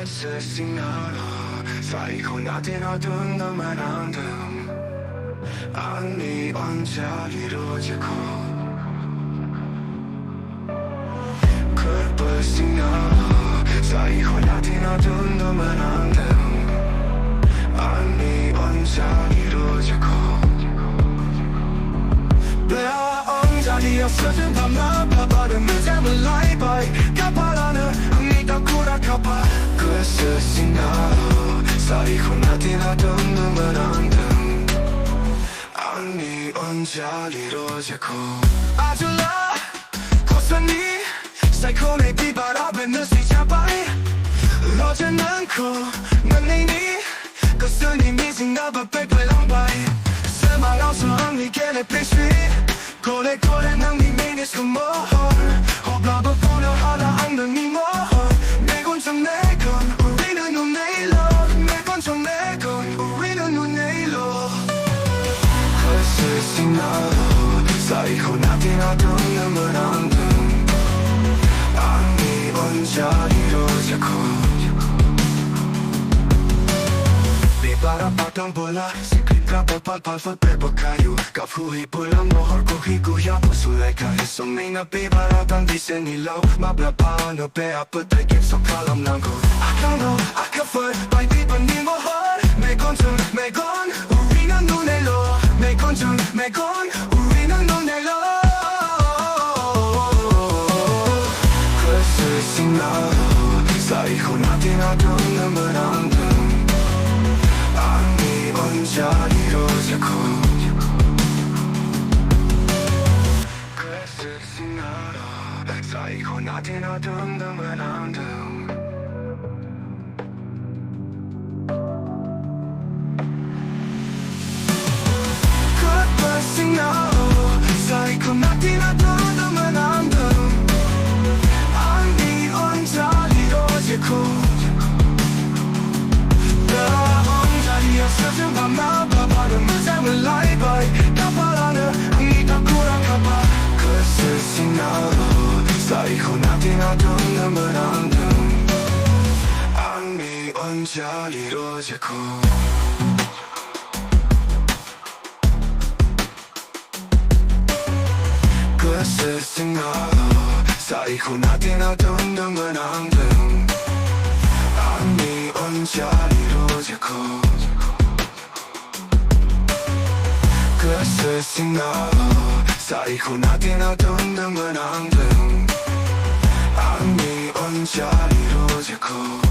세싱하러 쌓이고 나된 어둠 너만 안됨 아니 언제 이루어지고 그것이나러 쌓이고 나된 어둠 너만 안됨 아니 언제 이루어지고 배와 언자리 없어진 밤나 바바름을 잡을 라이바이 까파라는 흥미다 쿠라카파 그것이나러 쌓이고 나된 어둠 너만 안됨 아니 언제 이루어지고 아줄라 고선이 사이코네 비바람에 너시 잡아이 러진 않고 난 내니 고선이 미진가봐 백발랑바이 세마라서 언니게내 패시 고래고래 난 니미니 숨어 호블라버 보려 하나 안는 니모 내곤정 내건 우리는 눈내일로 내곤정 내건 우리는 눈내일로 그것이나로 쌓이고 나된 어둠 눈물 안됨 아니 언제 이루어지고 비바라바당 볼라 시크릿가봐 팔팔 빼버카유 까푸히 볼라 모헐고 휘구야 부수레카 해송미나 비바라당 디세닐로 마블라파 너배 아프다 계속 칼럼난고 아까노 아까펄 바이비번 니모헐 매건전 매건 우리는 눈엘로 매건전 매건 우리는 눈엘로 그것이나로 쌓이고 나된 어둠 눈물 안됨 아니 언제 이루어지고 그것이나로 쌓이고 나된 어둠 눈물 안됨 그것이나로 쌓이고 나된 어둠 눈물 안됨 아니 언제 이루어지고 없어진 밤나 바바름을 잡을 라이바이 까파라는 흥미다 쿠라카파 그것이나로 쌓이고 나된 어둠 눈물 안됨 아니 언제 이루어지고 그것이나로 쌓이고 나된 어둠 눈물 안됨 아니 언제 이루어지고 그것이나로 쌓이고 나된 어둠 눈물 안됨 아니 언제 이루어지고